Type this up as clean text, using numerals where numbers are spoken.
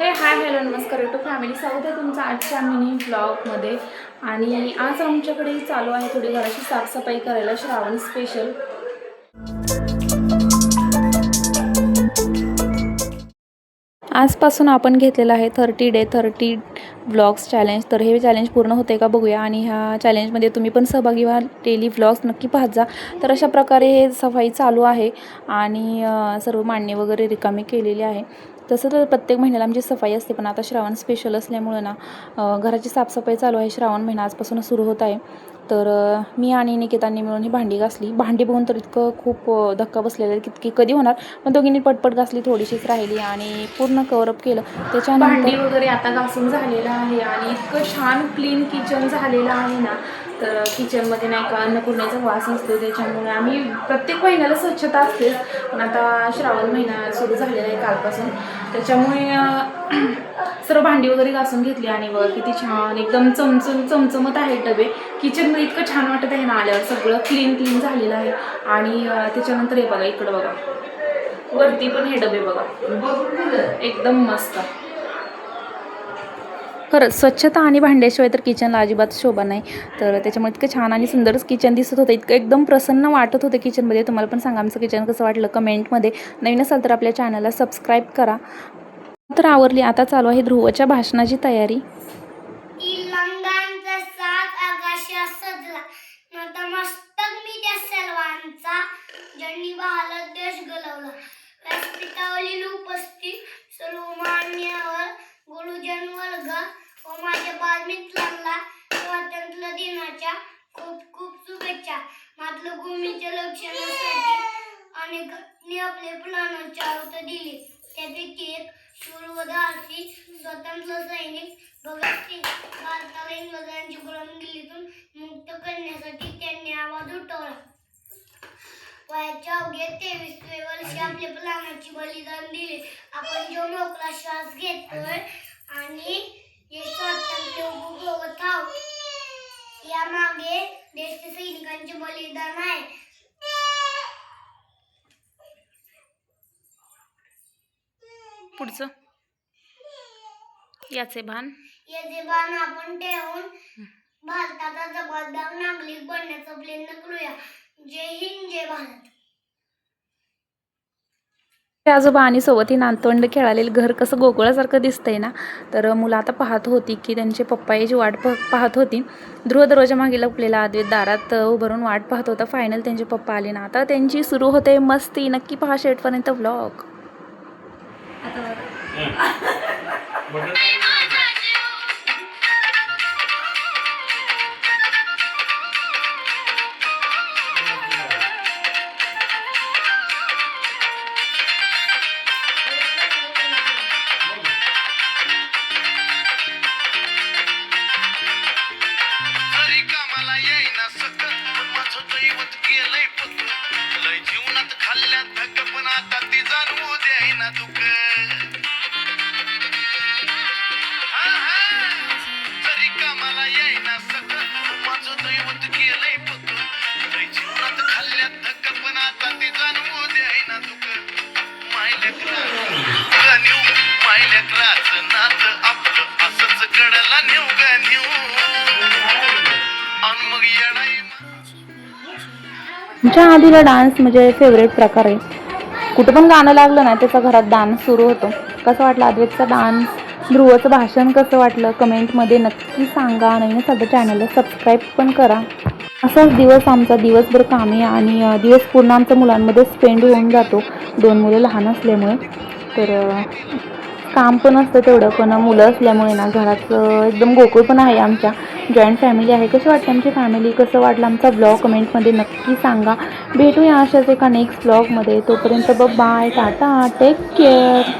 Hi hello नमस्कार YouTube family, स्वागत आहे तुमचं आजच्या मिनी ब्लॉगमध्ये. आणि आज आमच्याकडे चालू आहे थोडी घराची साफसफाई करायला, श्रावण स्पेशल. आजपासून आपण घेतलेला आहे 30 डे 30 व्लॉग्स चॅलेंज. तर हे चॅलेंज पूर्ण होते का बघूया. आणि ह्या चॅलेंजमध्ये तुम्ही पण सहभागी व्हा, डेली व्लॉग्स नक्की पाहत जा. तर अशा प्रकारे हे सफाई चालू आहे आणि सर्व मांडणी वगैरे रिकामी केलेली आहे. तसं तर प्रत्येक महिन्याला आमची सफाई असते, पण आता श्रावण स्पेशल असल्यामुळं ना घराची साफसफाई चालू आहे. श्रावण महिना आजपासून सुरू होत आहे. तर मी आणि निकितांनी मिळून ही भांडी घासली. भांडी बघून तर इतकं खूप धक्का बसलेला आहे की कधी होणार, पण दोघींनी पटपट घासली, थोडीशीच राहिली आणि पूर्ण कवरअप केलं. त्याच्यानंतर भांडी वगैरे आता घासून झालेलं आहे आणि इतकं छान क्लीन किचन झालेलं आहे ना. तर किचनमध्ये नाही का अन्नपूर्णेचा वास असतो, त्याच्यामुळे आम्ही प्रत्येक महिन्याला स्वच्छता असतेच, पण आता श्रावण महिना सुरू झालेला आहे कालपासून. त्याच्यामुळे सर्व भांडी वगैरे घासून घेतली आणि वर किती छान एकदम चमचमत आहे डबे. किचनमध्ये इतकं छान वाटत आहे ना, आल्यावर सगळं क्लीन झालेलं आहे. आणि त्याच्यानंतर हे बघा, इकडं बघा, वरती पण हे डबे बघा, एकदम मस्त. खरंच स्वच्छता आणि भांड्याशिवाय तर किचनला अजिबात शोभा नाही. तर त्याच्यामुळे इतकं छान आणि सुंदरच किचन दिसत होतं, इतकं एकदम प्रसन्न वाटत होतं किचनमध्ये. तुम्हाला पण सांगा आमचं किचन कसं वाटलं कमेंटमध्ये. नवीन असाल तर आपल्या चॅनलला सबस्क्राईब करा. तर आवरली, आता चालू आहे ध्रुवच्या भाषणाची तयारी. गुरुजन वर्ग व माझ्या बालमित्रांना स्वातंत्र्य दिनाच्या खूप खूप शुभेच्छा. मातृभूमीच्या रक्षणासाठी अनेकांनी आपले प्राणांची आहुती दिली. त्यापैकी एक शूर व धाडसी स्वतंत्र सैनिक भगतसिंग. भारताला इंग्रजांची गुलामगिरीतून मुक्त करण्यासाठी त्यांनी आवाज उठवला. वयाच्या अवघ्या 23व्या वर्षी आपल्या प्राणांची बलिदान दिले. आपण जो मोकळा श्वास घेतोय आणि हे स्वातंत्र्य उपभोगत आहोत, यामागे देश सैनिकांचे बलिदान आहे. पुढचं याचे भान आपण ठेवून भारताचा जबाबदार नागरिक बनण्याचा प्रयत्न करूया. जय हिंद, जय भारत. आजोबा आणि सोबत ही नातवंड खेळालेलं घर कसं गोकुळासारखं दिसतंय ना. तर मुलं आता पाहत होती की त्यांचे पप्पा याची वाट पाहत होती. ध्रुव दरवाजा मागे लपलेला अद्वैत दारात उभारून वाट पाहत होता. फायनल त्यांचे पप्पा आले ना. आता त्यांची सुरू होते मस्ती. नक्की पहा शेवटपर्यंत व्लॉग. जीवनात खाल्ल्यात धक पण आता ती जाणवू द्यायना दुःख. जरी कामाला येईना सक माझं दैवत केलंय पक. जीवनात खाल्ल्यात धक पण आता ती जाणवू द्यायना दुःख. मायलेकराचं नात आपलं असंच कडला नेऊ ग नेऊ. आणि मग येणाई आमच्या आधीला डान्स म्हणजे फेवरेट प्रकार आहे. कुठं पण गाणं लागलं ना त्याचा घरात डान्स सुरू होतो. कसं वाटलं अद्वैतचा डान्स, ध्रुवचं भाषण कसं वाटलं कमेंटमध्ये नक्की सांगा. नवीन असाल तर चॅनलला सबस्क्राईब पण करा. असाच दिवस आमचा दिवसभर कामी आणि दिवस पूर्ण आमच्या मुलांमध्ये स्पेंड होऊन जातो. 2 मुलं लहान असल्यामुळे तर काम पण असतं तेवढं, पण मुलं असल्यामुळे ना घरात एकदम गोकुळ पण आहे. आमच्या जॉईंट फॅमिली आहे. कशी वाटते आमची फॅमिली, कसं वाटलं आमचा ब्लॉग कमेंटमध्ये नक्की सांगा. भेटूया अशाच एका नेक्स्ट ब्लॉगमध्ये. तोपर्यंत बाय, टाटा, टेक केअर.